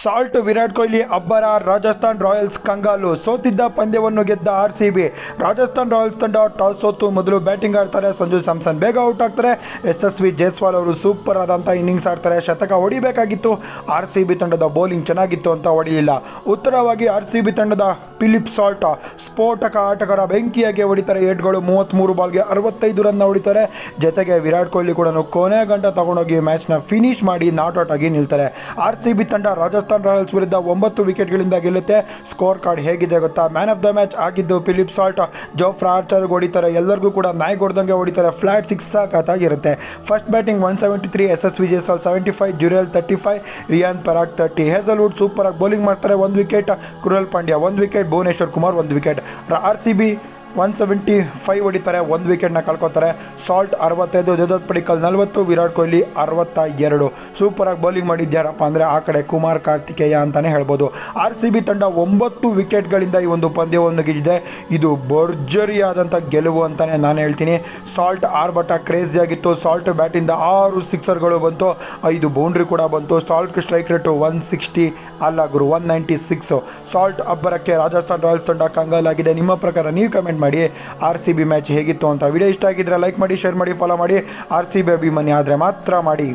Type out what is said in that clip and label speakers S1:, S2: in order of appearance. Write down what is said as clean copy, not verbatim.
S1: Salt Virat Kohli ಅಬ್ಬರ, Rajasthan Royals ಕಂಗಾಲು. ಸೋತಿದ್ದ ಪಂದ್ಯವನ್ನು ಗೆದ್ದ RCB. ರಾಜಸ್ಥಾನ್ ರಾಯಲ್ಸ್ ತಂಡ ಟಾಸ್ ಸೋತು ಮೊದಲು ಬ್ಯಾಟಿಂಗ್ ಆಡ್ತಾರೆ. ಸಂಜು ಸ್ಯಾಮ್ಸನ್ ಬೇಗ ಔಟ್ ಆಗ್ತಾರೆ. ಯಶಸ್ವಿ ಜೈಸ್ವಾಲ್ ಅವರು ಸೂಪರ್ ಆದಂಥ ಇನ್ನಿಂಗ್ಸ್ ಆಡ್ತಾರೆ. ಶತಕ ಹೊಡಿಬೇಕಾಗಿತ್ತು. RCB ತಂಡದ ಬೌಲಿಂಗ್ ಚೆನ್ನಾಗಿತ್ತು ಅಂತ ಹೊಡಿಲಿಲ್ಲ. ಉತ್ತರವಾಗಿ RCB ತಂಡದ ಫಿಲಿಪ್ ಸಾಲ್ಟ್ ಸ್ಫೋಟಕ ಆಟಗಾರ ಬೆಂಕಿಯಾಗಿ ಹೊಡಿತಾರೆ. 8 ಗಳು, 33 ಬಾಲ್ಗೆ 65 ರನ್ ಹೊಡಿತಾರೆ. ಜೊತೆಗೆ ವಿರಾಟ್ ಕೊಹ್ಲಿ ಕೂಡ ಕೊನೆ ಗಂಟೆ ತಗೊಂಡೋಗಿ ಮ್ಯಾಚ್ನ ಫಿನಿಶ್ ಮಾಡಿ ನಾಟ್ ಔಟ್ ಆಗಿ ನಿಲ್ತಾರೆ. RCB ತಂಡ ರಾಜಸ್ಥಾನ್ ರಾಯಲ್ಸ್ ವಿರುದ್ಧ 9 ವಿಕೆಟ್ಗಳಿಂದ ಗೆಲ್ಲುತ್ತೆ. ಸ್ಕೋರ್ ಕಾರ್ಡ್ ಹೇಗಿದೆ ಗೊತ್ತಾ? ಮ್ಯಾನ್ ಆಫ್ ದ ಮ್ಯಾಚ್ ಆಗಿದ್ದು ಫಿಲಿಪ್ ಸಾಲ್ಟ್. ಜೋಫ್ರಾ ಆರ್ಚರ್ ಹೊಡಿತಾರೆ. ಎಲ್ಲರಿಗೂ ಕೂಡ ನಾಯಿ ಹೊಡೆದಂಗೆ ಹೊಡಿತಾರೆ. ಫ್ಲಾಟ್ ಸಿಕ್ಸ್ ಸಾಕಾಗಿರುತ್ತೆ. First batting 173, Yashasvi Jaiswal 75, Jurel 35, Riyan Parag 30. Hazlewood super ಆಗಿ ಬೌಲಿಂಗ್ ಮಾಡ್ತಾರೆ. 1 wicket. Krunal Pandya 1 wicket. Bhuvneshwar Kumar 1 wicket. RCB 175 ಹೊಡಿತಾರೆ. 1 ವಿಕೆಟ್ನ ಕಳ್ಕೊತಾರೆ. ಸಾಲ್ಟ್ 65, ಜೋಧತ್ ಪಡಿಕ್ಕಲ್ 40, ವಿರಾಟ್ ಕೊಹ್ಲಿ 62. ಸೂಪರಾಗಿ ಬೌಲಿಂಗ್ ಮಾಡಿದ್ಯಾರಪ್ಪ ಅಂದರೆ ಆ ಕಡೆ ಕುಮಾರ್ ಕಾರ್ತಿಕೇಯ ಅಂತಲೇ ಹೇಳ್ಬೋದು. RCB ತಂಡ 9 ವಿಕೆಟ್ಗಳಿಂದ ಈ ಒಂದು ಪಂದ್ಯವನ್ನು ಗೆದ್ದಿದೆ. ಇದು ಭರ್ಜರಿಯಾದಂಥ ಗೆಲುವು ಅಂತಲೇ ನಾನು ಹೇಳ್ತೀನಿ. ಸಾಲ್ಟ್ ಆರ್ಭಟ ಕ್ರೇಜಿಯಾಗಿತ್ತು. ಸಾಲ್ಟ್ ಬ್ಯಾಟಿಂದ 6 ಸಿಕ್ಸರ್ಗಳು ಬಂತು, 5 ಬೌಂಡ್ರಿ ಕೂಡ ಬಂತು. ಸಾಲ್ಟ್ ಸ್ಟ್ರೈಕ್ ರೇಟು 160 ಅಲ್ಲ ಗುರು 196. ಸಾಲ್ಟ್ ಅಬ್ಬರಕ್ಕೆ ರಾಜಸ್ಥಾನ್ ರಾಯಲ್ಸ್ ತಂಡ ಕಂಗಾಲಾಗಿದೆ. ನಿಮ್ಮ ಪ್ರಕಾರ ನೀವು ಕಮೆಂಟ್ ಮಾಡಿ. RCB ಮ್ಯಾಚ್ ಹೇಗಿತ್ತು ಅಂತ. ವಿಡಿಯೋ ಇಷ್ಟ ಆಗಿದ್ರೆ ಲೈಕ್ ಮಾಡಿ, ಶೇರ್ ಮಾಡಿ, ಫಾಲೋ ಮಾಡಿ. RCB ಅಭಿಮಾನಿ ಆದರೆ ಮಾತ್ರ ಮಾಡಿ.